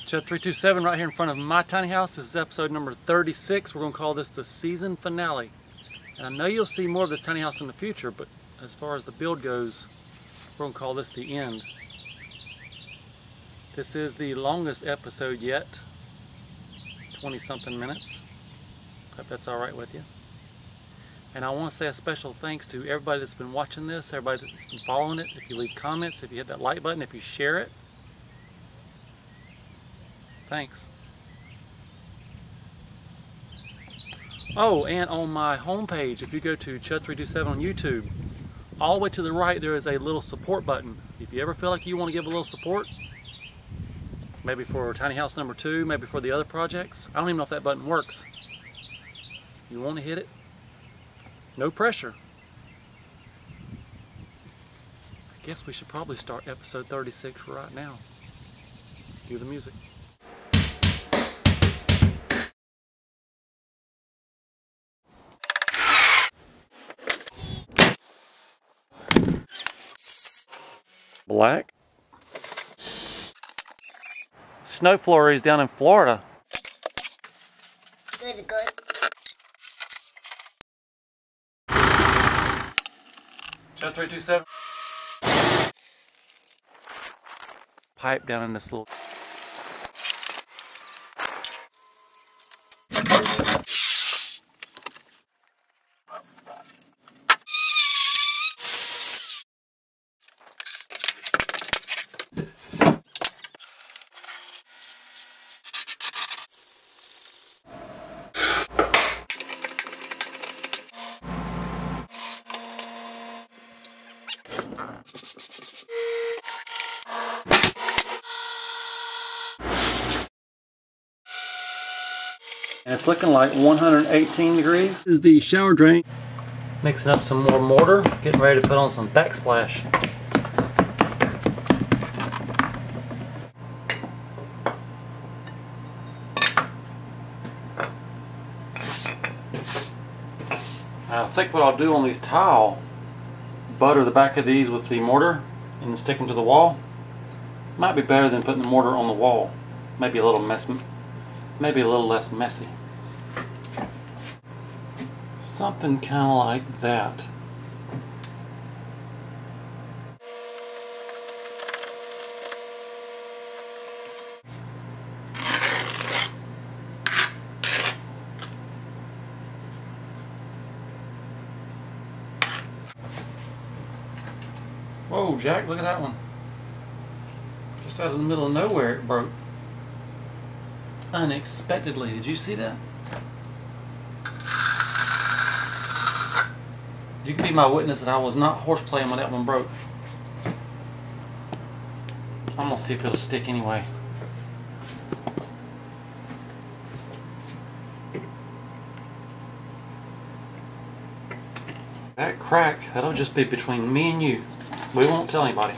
Chad 327 right here in front of my tiny house. This is episode number 36. We're going to call this the season finale. And I know you'll see more of this tiny house in the future, but as far as the build goes, we're going to call this the end. This is the longest episode yet, 20-something minutes. Hope that's all right with you. And I want to say a special thanks to everybody that's been watching this, everybody that's been following it. If you leave comments, if you hit that like button, if you share it. Thanks. Oh, and on my homepage, if you go to Chad 327 on YouTube, all the way to the right there is a little support button. If you ever feel like you want to give a little support, maybe for tiny house number 2, maybe for the other projects, I don't even know if that button works. You want to hit it? No pressure. I guess we should probably start episode 36 right now. Cue the music. Black. Snow flurries down in Florida. Good. Chad 327. Pipe down in this little. And it's looking like 118 degrees. This is the shower drain. Mixing up some more mortar, getting ready to put on some backsplash. I think what I'll do on these tile, butter the back of these with the mortar and then stick them to the wall. Might be better than putting the mortar on the wall. Maybe a little maybe a little less messy. Something kind of like that. Whoa, Jack, look at that one. Just out of the middle of nowhere it broke. Unexpectedly. Did you see that? You can be my witness that I was not horseplaying when that one broke. I'm gonna see if it'll stick anyway. That crack, that'll just be between me and you. We won't tell anybody.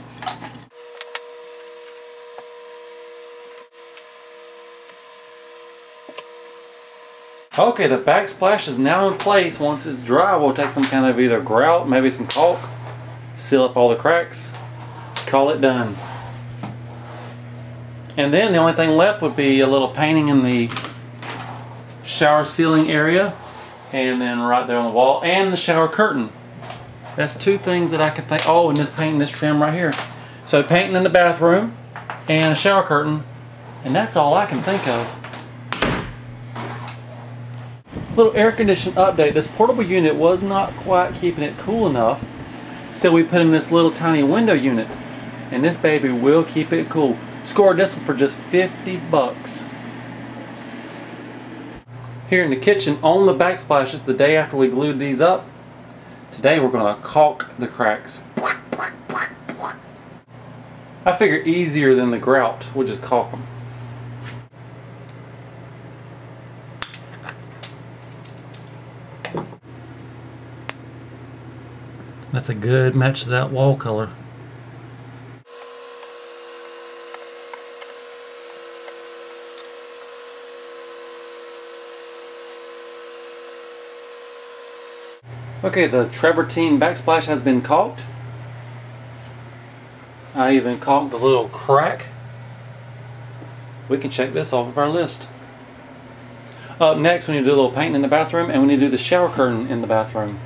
Okay, the backsplash is now in place. Once it's dry, we'll take some kind of either grout, maybe some caulk, seal up all the cracks, call it done. And then the only thing left would be a little painting in the shower ceiling area, and then right there on the wall, and the shower curtain. That's two things that I could think. Oh, and this painting, this trim right here. So painting in the bathroom and a shower curtain, and that's all I can think of. Little air conditioning update. This portable unit was not quite keeping it cool enough, so we put in this little tiny window unit, and this baby will keep it cool. Scored this one for just 50 bucks. Here in the kitchen on the backsplashes, the day after we glued these up, today we're going to caulk the cracks. I figure easier than the grout. We'll just caulk them. That's a good match to that wall color. Okay, the travertine backsplash has been caulked. I even caulked the little crack we can check this off of our list. Up next, we need to do a little painting in the bathroom, and we need to do the shower curtain in the bathroom.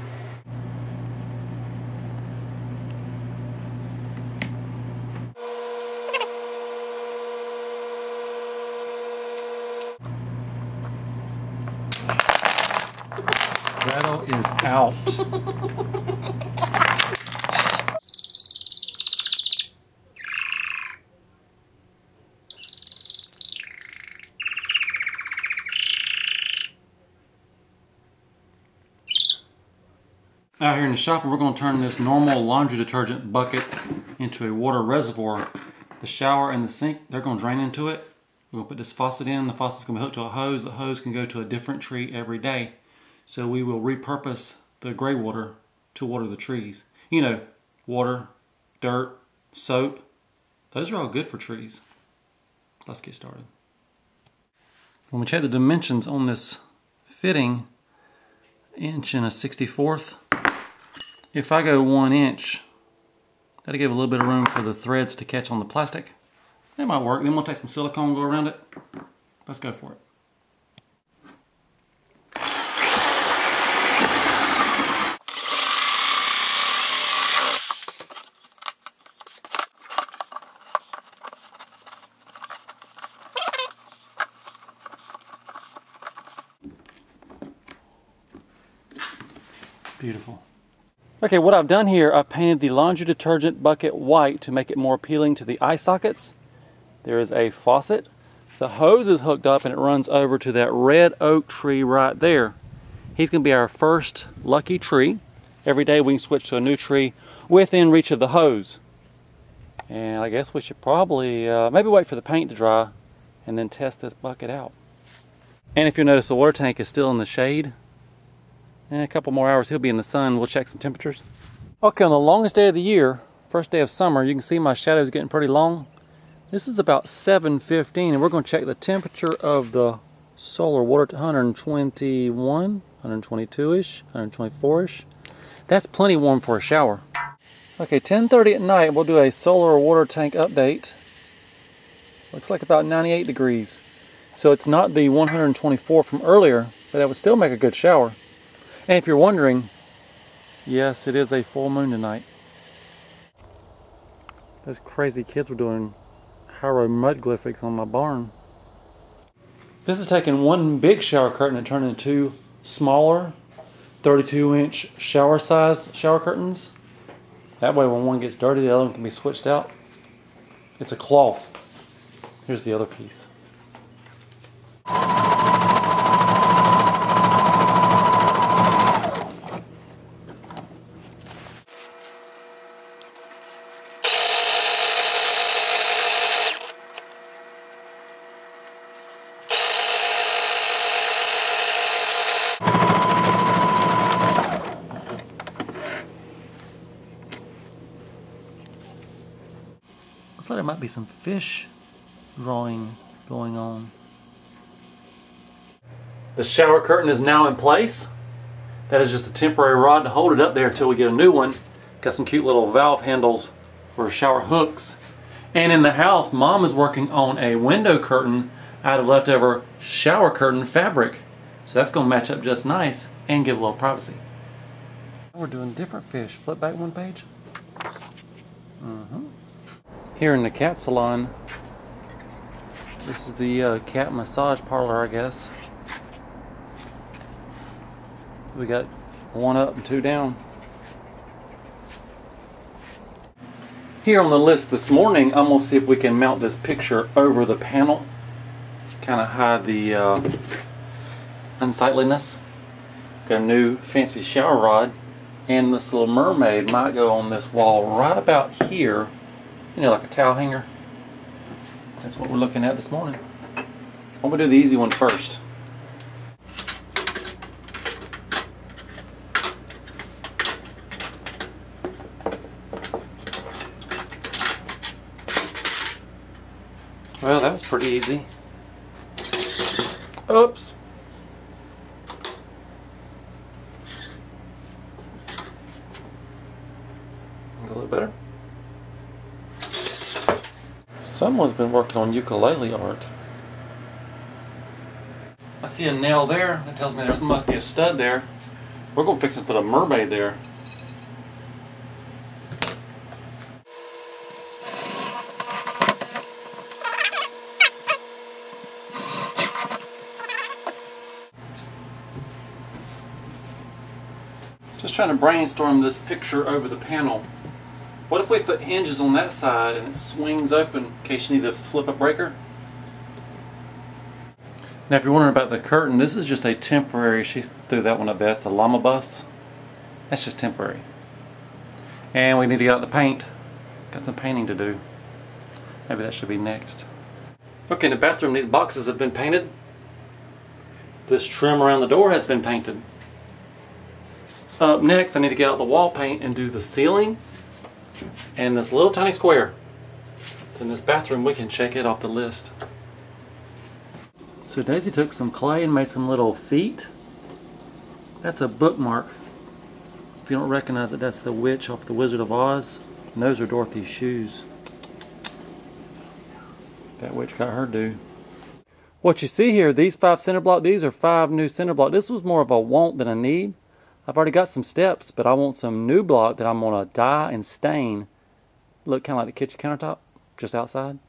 Gretel is out. Out here in the shop, we're going to turn this normal laundry detergent bucket into a water reservoir. The shower and the sink, they're going to drain into it. We're going to put this faucet in. The faucet's going to be hooked to a hose. The hose can go to a different tree every day. So we will repurpose the gray water to water the trees. You know, water, dirt, soap. Those are all good for trees. Let's get started. When we check the dimensions on this fitting, 1 1/64. If I go 1 inch, that'll give a little bit of room for the threads to catch on the plastic. That might work. Then we'll take some silicone and go around it. Let's go for it. Beautiful. Okay, what I've done here, I've painted the laundry detergent bucket white to make it more appealing to the eye sockets. There is a faucet. The hose is hooked up and it runs over to that red oak tree right there. He's going to be our first lucky tree. Every day we can switch to a new tree within reach of the hose. And I guess we should probably maybe wait for the paint to dry and then test this bucket out. And if you notice, the water tank is still in the shade. In a couple more hours he'll be in the sun. We'll check some temperatures. Okay, on the longest day of the year, first day of summer, you can see my shadows getting pretty long. This is about 7:15 and we're going to check the temperature of the solar water to 121, 122-ish, 124-ish. That's plenty warm for a shower. Okay, 10:30 at night, we'll do a solar water tank update. Looks like about 98 degrees. So it's not the 124 from earlier, but that would still make a good shower. And if you're wondering, yes, it is a full moon tonight. Those crazy kids were doing hieroglyphics on my barn. This is taking one big shower curtain and turning into two smaller 32-inch shower size shower curtains. That way when one gets dirty, the other one can be switched out. It's a cloth. Here's the other piece. Looks like there might be some fish drawing going on. The shower curtain is now in place. That is just a temporary rod to hold it up there until we get a new one. Got some cute little valve handles for shower hooks. And in the house, Mom is working on a window curtain out of leftover shower curtain fabric. So that's going to match up just nice and give a little privacy. We're doing different fish. Flip back one page. Here in the cat salon, this is the cat massage parlor, I guess. We got one up and two down. Here on the list this morning, I'm going to see if we can mount this picture over the panel. Kind of hide the unsightliness. Got a new fancy shower rod. And this little mermaid might go on this wall right about here. You know, like a towel hanger. That's what we're looking at this morning. I'm going to do the easy one first. Well, that was pretty easy. Oops. That's a little better. Someone's been working on ukulele art. I see a nail there. That tells me there must be a stud there. We're going to fix and put a mermaid there. Just trying to brainstorm this picture over the panel. What if we put hinges on that side and it swings open in case you need to flip a breaker? Now if you're wondering about the curtain, this is just a temporary, she threw that one up there, it's a llama bus. That's just temporary. And we need to get out the paint. Got some painting to do. Maybe that should be next. Okay, in the bathroom these boxes have been painted. This trim around the door has been painted. Up next I need to get out the wall paint and do the ceiling and this little tiny square. In this bathroom we can check it off the list. So Daisy took some clay and made some little feet. That's a bookmark. If you don't recognize it, that's the witch off the Wizard of Oz. And those are Dorothy's shoes. That witch got her due. What you see here, these 5 cinder blocks, these are 5 new cinder blocks. This was more of a want than a need. I've already got some steps, but I want some new block that I'm going to dye and stain. Look kind of like the kitchen countertop, just outside.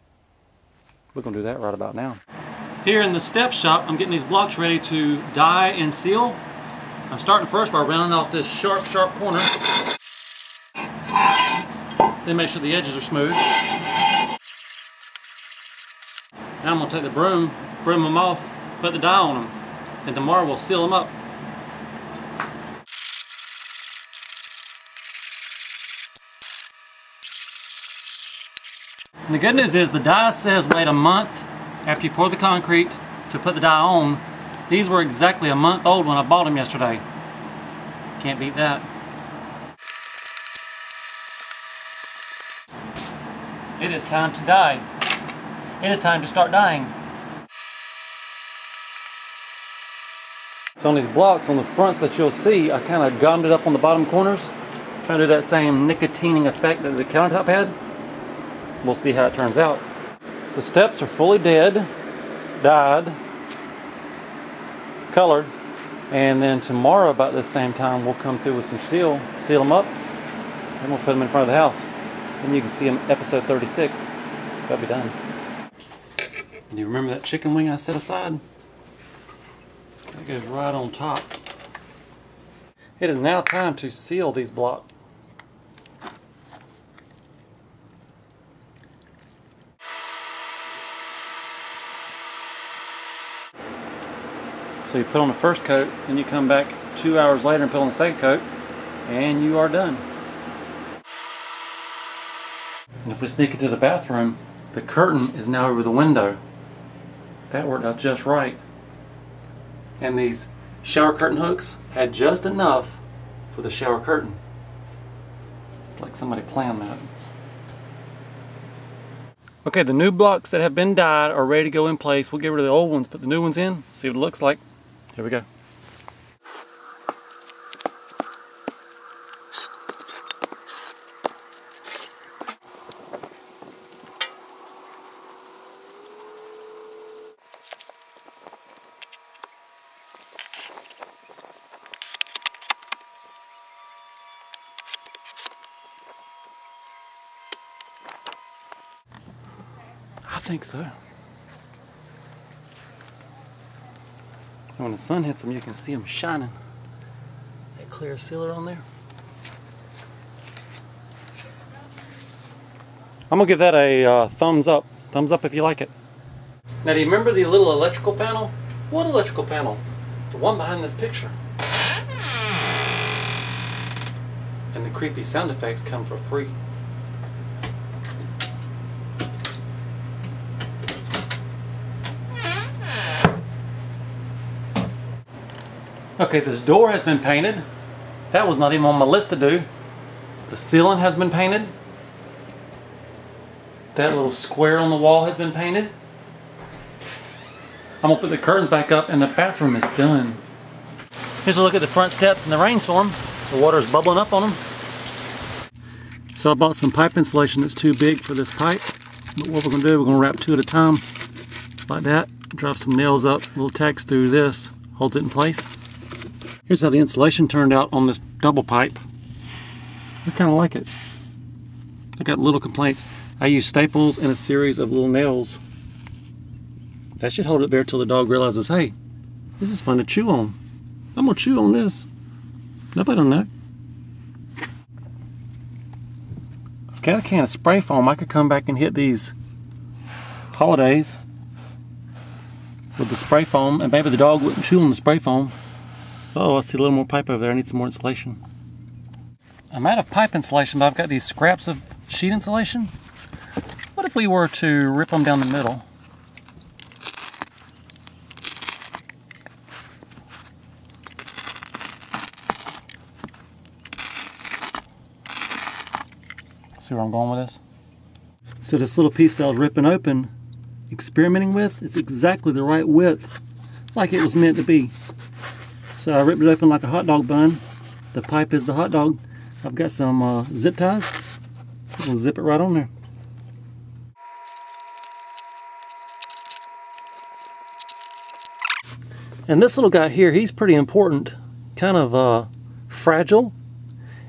We're going to do that right about now. Here in the step shop, I'm getting these blocks ready to dye and seal. I'm starting first by rounding off this sharp corner. Then make sure the edges are smooth. Now I'm going to take the broom them off, put the dye on them. Then tomorrow we'll seal them up. And the good news is the dye says wait a month after you pour the concrete to put the dye on. These were exactly a month old when I bought them yesterday. Can't beat that. It is time to dye. It is time to start dyeing. So on these blocks on the fronts that you'll see, I kind of gummed it up on the bottom corners, trying to do that same nicotining effect that the countertop had. We'll see how it turns out. The steps are fully dead, dyed, colored, and then tomorrow about the same time we'll come through with some seal them up, and we'll put them in front of the house. And you can see them episode 36. That'll be done. Do you remember that chicken wing I set aside? That goes right on top. It is now time to seal these blocks. So you put on the first coat, then you come back 2 hours later and put on the second coat, and you are done. And if we sneak into the bathroom, the curtain is now over the window. That worked out just right. And these shower curtain hooks had just enough for the shower curtain. It's like somebody planned that. Okay, the new blocks that have been dyed are ready to go in place. We'll get rid of the old ones, put the new ones in, see what it looks like. Here we go. I think so. And when the sun hits them, you can see them shining. That clear sealer on there. I'm gonna give that a thumbs up. Thumbs up if you like it. Now, do you remember the little electrical panel? What electrical panel? The one behind this picture. And the creepy sound effects come for free. Okay, this door has been painted. That was not even on my list to do. The ceiling has been painted. That little square on the wall has been painted. I'm gonna put the curtains back up and the bathroom is done. Here's a look at the front steps in the rainstorm. The water is bubbling up on them. So I bought some pipe insulation that's too big for this pipe. But what we're gonna do, we're gonna wrap 2 at a time, like that. Drive some nails up, little tacks through this, holds it in place. Here's how the insulation turned out on this double pipe. I kind of like it. I got little complaints. I used staples and a series of little nails. That should hold it there till the dog realizes, hey, this is fun to chew on. I'm gonna chew on this. Nobody don't know. I've got a can of spray foam. I could come back and hit these holidays with the spray foam, and maybe the dog wouldn't chew on the spray foam. Oh, I see a little more pipe over there. I need some more insulation. I'm out of pipe insulation, but I've got these scraps of sheet insulation. What if we were to rip them down the middle? See where I'm going with this? So this little piece that I was ripping open, experimenting with, it's exactly the right width, like it was meant to be. So I ripped it open like a hot dog bun. The pipe is the hot dog. I've got some zip ties. We'll zip it right on there. And this little guy here, he's pretty important. Kind of fragile.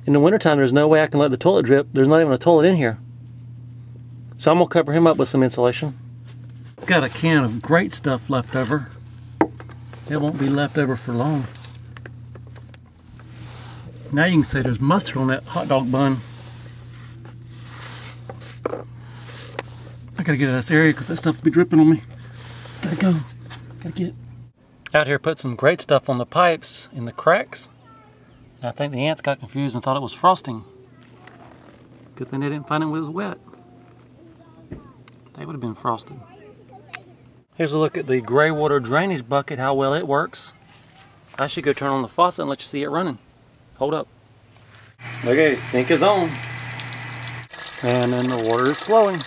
In the wintertime, there's no way I can let the toilet drip. There's not even a toilet in here. So I'm going to cover him up with some insulation. Got a can of great stuff left over. It won't be left over for long. Now you can see there's mustard on that hot dog bun. I gotta get out of this area because that stuff will be dripping on me. Gotta go. Gotta get. Out here, put some great stuff on the pipes in the cracks. And I think the ants got confused and thought it was frosting. Good thing they didn't find it when it was wet. They would have been frosted. Here's a look at the gray water drainage bucket, how well it works. I should go turn on the faucet and let you see it running. Hold up. Okay, sink is on. And then the water is flowing.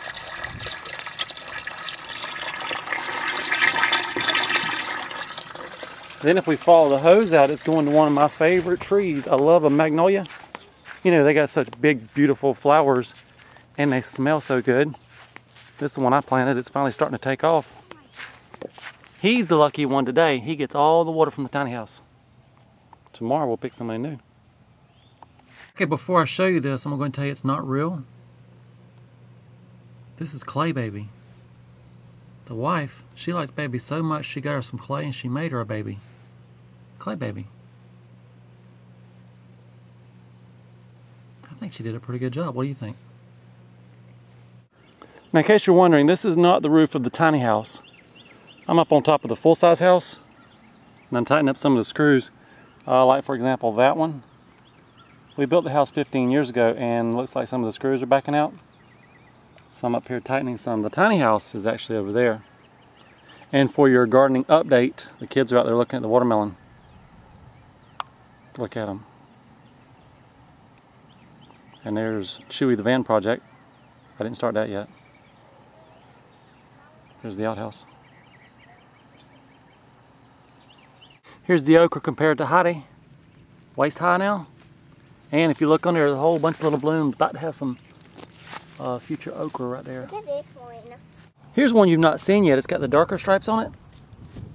Then if we follow the hose out, it's going to one of my favorite trees. I love a magnolia. You know, they got such big, beautiful flowers and they smell so good. This is the one I planted. It's finally starting to take off. He's the lucky one today. He gets all the water from the tiny house. Tomorrow we'll pick somebody new. Okay, before I show you this, I'm going to tell you it's not real. This is Clay Baby. The wife, she likes babies so much she got her some clay and she made her a baby. Clay Baby. I think she did a pretty good job. What do you think? Now, in case you're wondering, this is not the roof of the tiny house. I'm up on top of the full-size house and I'm tightening up some of the screws. Like, for example, that one. We built the house 15 years ago and looks like some of the screws are backing out. So I'm up here tightening some. The tiny house is actually over there. And for your gardening update, the kids are out there looking at the watermelon. Look at them. And there's Chewy the Van project. I didn't start that yet. Here's the outhouse. Here's the okra compared to Heidi. Waist high now. And if you look under, there's a whole bunch of little blooms. About to have some future okra right there. Here's one you've not seen yet. It's got the darker stripes on it.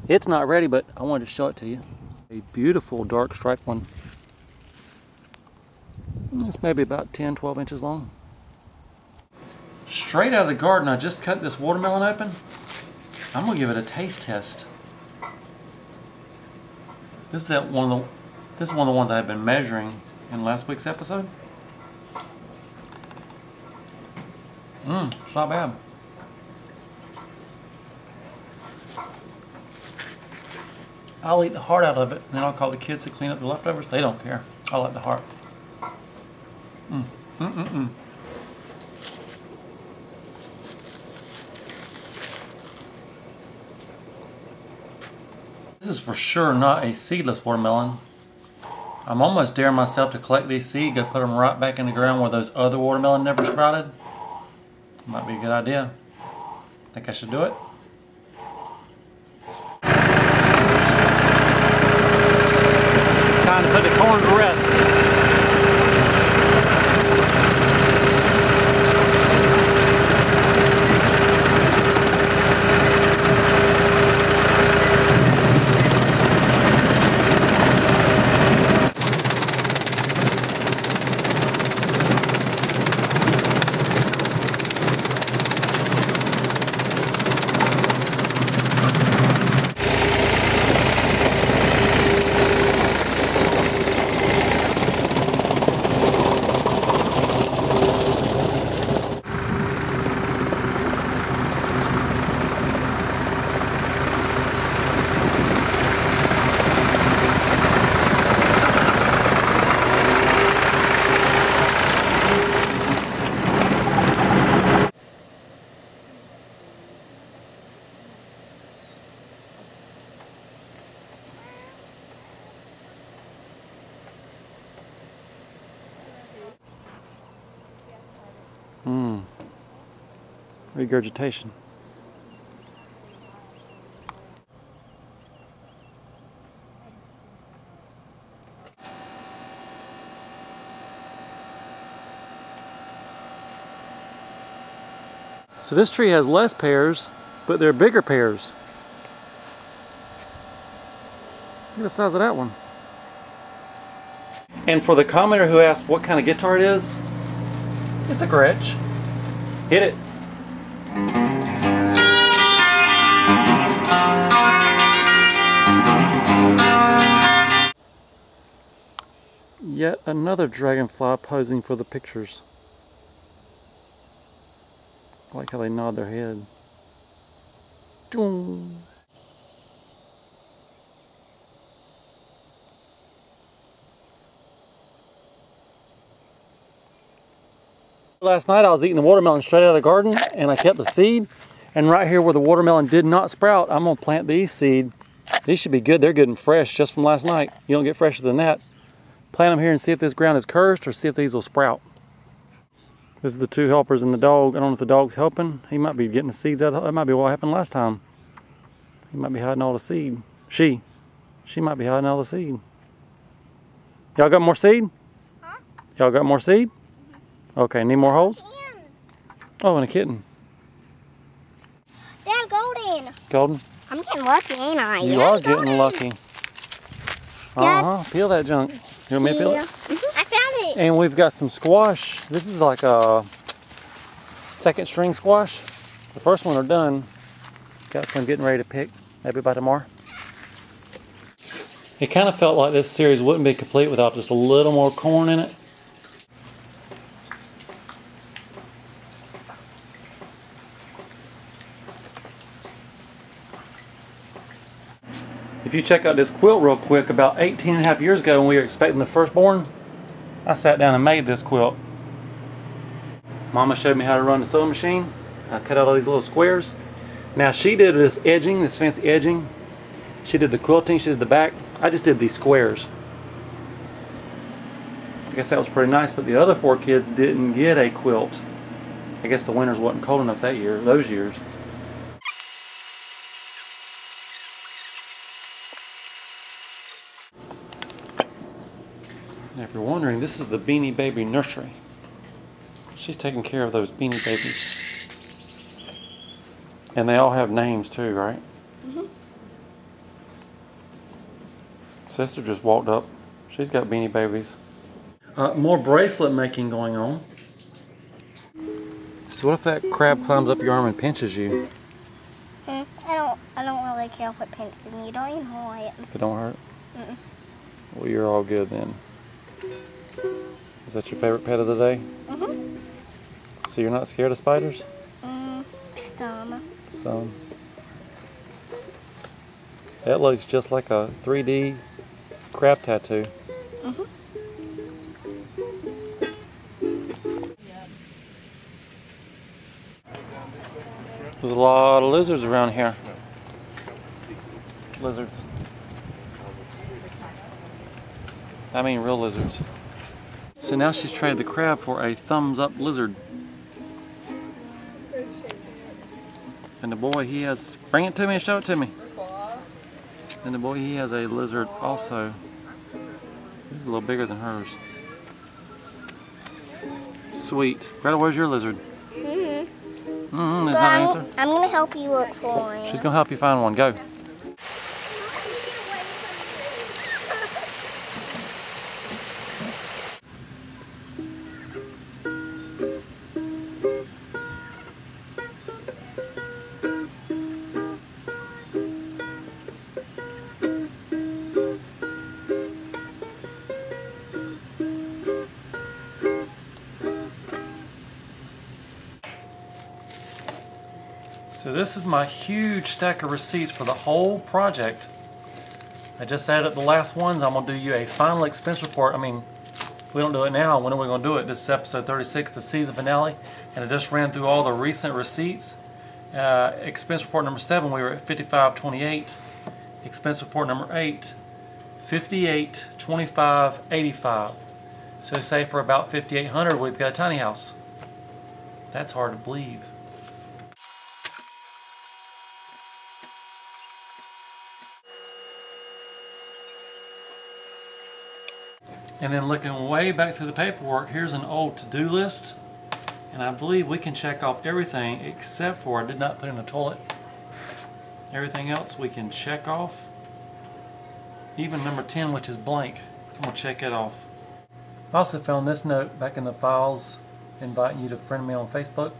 It's not ready, but I wanted to show it to you. A beautiful dark striped one. It's maybe about 10, 12 inches long. Straight out of the garden, I just cut this watermelon open. I'm gonna give it a taste test. This is one of the ones I have been measuring in last week's episode. It's not bad. I'll eat the heart out of it, and then I'll call the kids to clean up the leftovers. They don't care. I like the heart. This is for sure not a seedless watermelon. I'm almost daring myself to collect these seeds, go put them right back in the ground where those other watermelon never sprouted. Might be a good idea. Think I should do it? Time to put the corn to rest. regurgitation. So this tree has less pears, but they're bigger pears. Look at the size of that one. And for the commenter who asked what kind of guitar it is, it's a Gretsch. Hit it. Yet another dragonfly posing for the pictures. I like how they nod their head. Doom. Last night I was eating the watermelon straight out of the garden and I kept the seed. And right here where the watermelon did not sprout, I'm going to plant these seed. These should be good. They're good and fresh just from last night. You don't get fresher than that. Plant them here and see if this ground is cursed or see if these will sprout. This is the two helpers and the dog. I don't know if the dog's helping. He might be getting the seeds out. That might be what happened last time. He might be hiding all the seed. She might be hiding all the seed. Y'all got more seed? Huh? Y'all got more seed? Okay, need more holes? Oh, and a kitten. Dad, golden. Golden? I'm getting lucky, ain't I? You are getting lucky. Peel that junk. You want me to peel it? I found it. And we've got some squash. This is like a second string squash. The first one are done. Got some getting ready to pick. Maybe by tomorrow. It kind of felt like this series wouldn't be complete without just a little more corn in it. If you check out this quilt real quick, about 18 and a half years ago when we were expecting the firstborn, I sat down and made this quilt. Mama showed me how to run the sewing machine. I cut out all these little squares. Now she did this edging, this fancy edging. She did the quilting, she did the back. I just did these squares. I guess that was pretty nice, but the other 4 kids didn't get a quilt. I guess the winters wasn't cold enough that year, those years. Now if you're wondering, this is the Beanie Baby Nursery. She's taking care of those Beanie Babies. And they all have names too, right? Mm-hmm. Sister just walked up. She's got Beanie Babies. More bracelet making going on. So what if that crab climbs up your arm and pinches you? I don't really care if it pinches me. Don't even hurt. It don't hurt? Mm-mm. Well, you're all good then. Is that your favorite pet of the day? Mm-hmm. So you're not scared of spiders? Some. That looks just like a 3D crab tattoo. Mm-hmm. There's a lot of lizards around here. Lizards. I mean real lizards. So now she's traded the crab for a thumbs up lizard. And the boy, he has, bring it to me and show it to me. And the boy, he has a lizard also. This is a little bigger than hers. Sweet. Greta, where's your lizard? Mm-hmm. Mm-hmm, that's not an answer. I'm going to help you look for one. She's going to help you find one. Go. So this is my huge stack of receipts for the whole project. I just added up the last ones. I'm going to do you a final expense report. I mean, if we don't do it now, when are we going to do it? This is episode 36, the season finale. And I just ran through all the recent receipts. Expense report number 7, we were at $55.28. Expense report number 8, $58.25.85. So say for about $5,800, we've got a tiny house. That's hard to believe. And then looking way back through the paperwork, here's an old to-do list. And I believe we can check off everything except for I did not put in a toilet. Everything else we can check off. Even number 10, which is blank. I'm going to check it off. I also found this note back in the files inviting you to friend me on Facebook.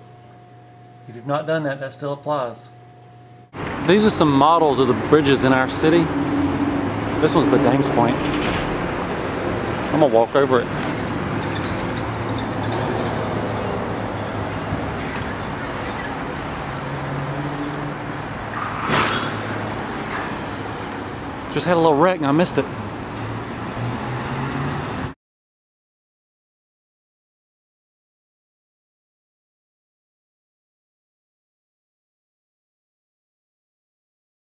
If you've not done that, that still applies. These are some models of the bridges in our city. This one's the Dames Point. I'm going to walk over it. Just had a little wreck and I missed it.